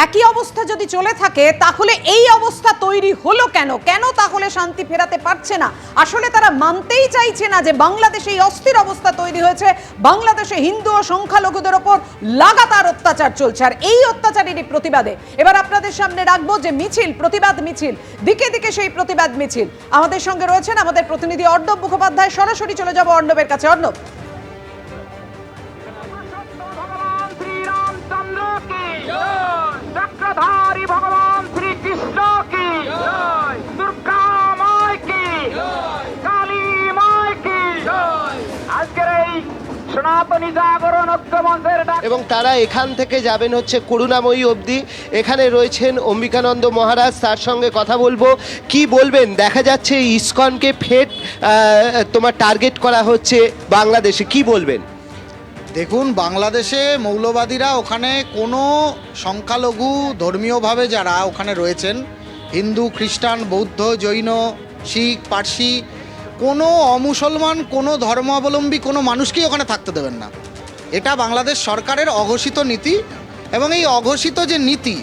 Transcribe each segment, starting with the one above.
একই অবস্থা যদি চলে থাকে তাহলে এই অবস্থা তৈরি হলো কেন? কেন তাহলে শান্তি ফেরাতে পারছে না? আসলে তারা মানতেই চাইছে না যে বাংলাদেশে এই অস্থির অবস্থা তৈরি হয়েছে, বাংলাদেশে হিন্দু ও সংখ্যালঘুদের ওপর লাগাতার অত্যাচার চলছে। আর এই অত্যাচারেরই প্রতিবাদে এবার আপনাদের সামনে রাখবো যে মিছিল, প্রতিবাদ মিছিল, দিকে দিকে সেই প্রতিবাদ মিছিল। আমাদের সঙ্গে রয়েছেন আমাদের প্রতিনিধি অর্ণব মুখোপাধ্যায়। সরাসরি চলে যাব অর্ণবের কাছে। অর্ণব, ভগবান শ্রীকৃষ্ণ কি, দুর্গা মাই কি, কালী মাই কি। আজকের এই সনাতনী জাগরণ ঐক্যমঞ্চের এবং তারা এখান থেকে যাবেন হচ্ছে করুণাময়ী অবধি। এখানে রয়েছেন অম্বিকানন্দ মহারাজ, তার সঙ্গে কথা বলবো। কি বলবেন? দেখা যাচ্ছে ইসকনকে ফের তোমার টার্গেট করা হচ্ছে বাংলাদেশে, কি বলবেন? দেখুন, বাংলাদেশে মৌলবাদীরা ওখানে কোনো সংখ্যালঘু ধর্মীয়ভাবে যারা ওখানে রয়েছেন, হিন্দু, খ্রিস্টান, বৌদ্ধ, জৈন, শিখ, পার্সি, কোনো অমুসলমান, কোনো ধর্মাবলম্বী কোনো মানুষকেই ওখানে থাকতে দেবেন না। এটা বাংলাদেশ সরকারের অঘোষিত নীতি, এবং এই অঘোষিত যে নীতি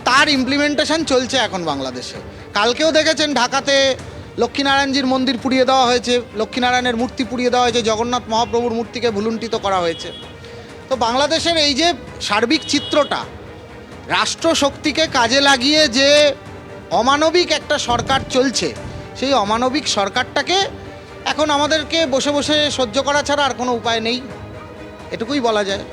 তার ইমপ্লিমেন্টেশন চলছে এখন বাংলাদেশে। কালকেও দেখেছেন ঢাকাতে লক্ষ্মীনারায়ণজির মন্দির পুড়িয়ে দেওয়া হয়েছে, লক্ষ্মীনারায়ণের মূর্তি পুড়িয়ে দেওয়া হয়েছে, জগন্নাথ মহাপ্রভুর মূর্তিকে ভুলুণ্ঠিত করা হয়েছে। তো বাংলাদেশের এই যে সার্বিক চিত্রটা, রাষ্ট্রশক্তিকে কাজে লাগিয়ে যে অমানবিক একটা সরকার চলছে, সেই অমানবিক সরকারটাকে এখন আমাদেরকে বসে বসে সহ্য করা ছাড়া আর কোনো উপায় নেই, এটুকুই বলা যায়।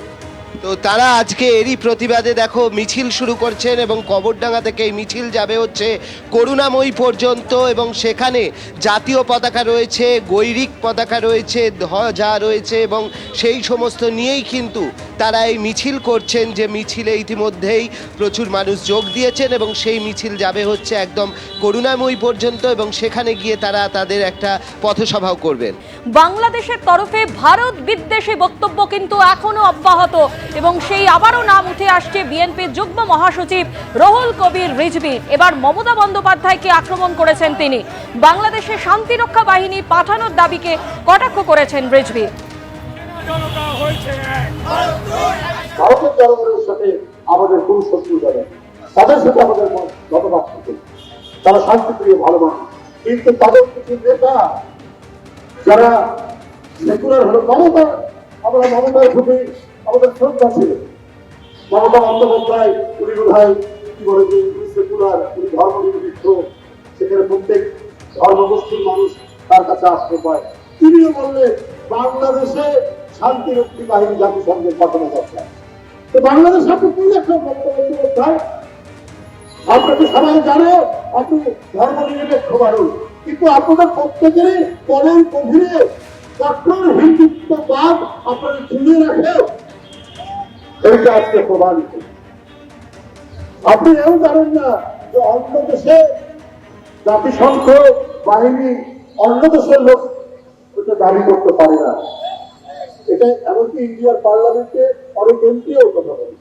তো তারা আজকে এরই প্রতিবাদে দেখো মিছিল শুরু করছেন, এবং কবরডাঙ্গা থেকে এই মিছিল যাবে হচ্ছে করুণাময়ী পর্যন্ত, এবং সেখানে জাতীয় পতাকা রয়েছে, গৈরিক পতাকা রয়েছে, ধ্বজা রয়েছে, এবং সেই সমস্ত নিয়েই কিন্তু তারা এই মিছিল করছেন, যে মিছিলে ইতিমধ্যেই প্রচুর মানুষ যোগ দিয়েছেন, এবং সেই মিছিল যাবে হচ্ছে একদম করুণাময়ী পর্যন্ত, এবং সেখানে গিয়ে তারা তাদের একটা পথসভাও করবেন। বাংলাদেশের তরফে ভারত বিদ্বেষী বক্তব্য কিন্তু এখনো অব্যাহত, এবং সেই আবারও নাম উঠে আসছে বিএনপির যুগ্ম মহাসচিব রুহুল কবির রিজভী। এবার মমতা বন্দ্যোপাধ্যায়কে আক্রমণ করেছেন তিনি। বাংলাদেশে শান্তিরক্ষা বাহিনী পাঠানোর দাবিকে কটাক্ষ করেছেন রিজভী। ভারতের জনগণের সাথে আমাদের কোন শত্রুতা নেই, তাদের সাথে আমাদের মতবাদ থাকে, তারা শান্তিপ্রিয় ভালো মানুষ। কিন্তু তাদের কিছু নেতা যারা সেকুলার হলো, আমরা মমতার প্রতি আমাদের শ্রদ্ধা ছিল। মমতা বন্দ্যোপাধ্যায় উনি বোধহয় কি বলে যে সেকুলার, উনি ধর্মনিরপেক্ষ, সেখানে প্রত্যেক ধর্মগোষ্ঠীর মানুষ তার কাছে আশ্রয় পায়। তিনিও বললে বাংলাদেশে শান্তিরক্ষী বাহিনী জাতিসংঘের পাঠানো দরকার। তো বাংলাদেশ আপনি কি একটা বক্তব্য কোথায়? আপনাকে সবাই জানে আপনি ধর্মনিরপেক্ষ মানুষ, কিন্তু আপনাদের প্রত্যেকেরই মনের গভীরে কঠোর হিন্দুত্ববাদ আপনাদের ঝুলিয়ে রাখে। এইটা আজকে প্রমাণিত। আপনি এও জানেন না যে অন্য দেশে জাতিসংঘ বাহিনী অন্য দেশের লোক ওটা দাবি করতে পারে না। এটা এমনকি ইন্ডিয়ার পার্লামেন্টে অনেক এমপিও কথা বলে,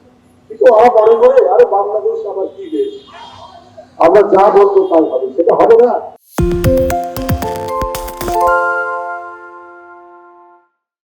কিন্তু মনে করে আরে বাংলাদেশ আমার কি দেশ, আমরা যা বলবো তাই হবে, সেটা হবে না।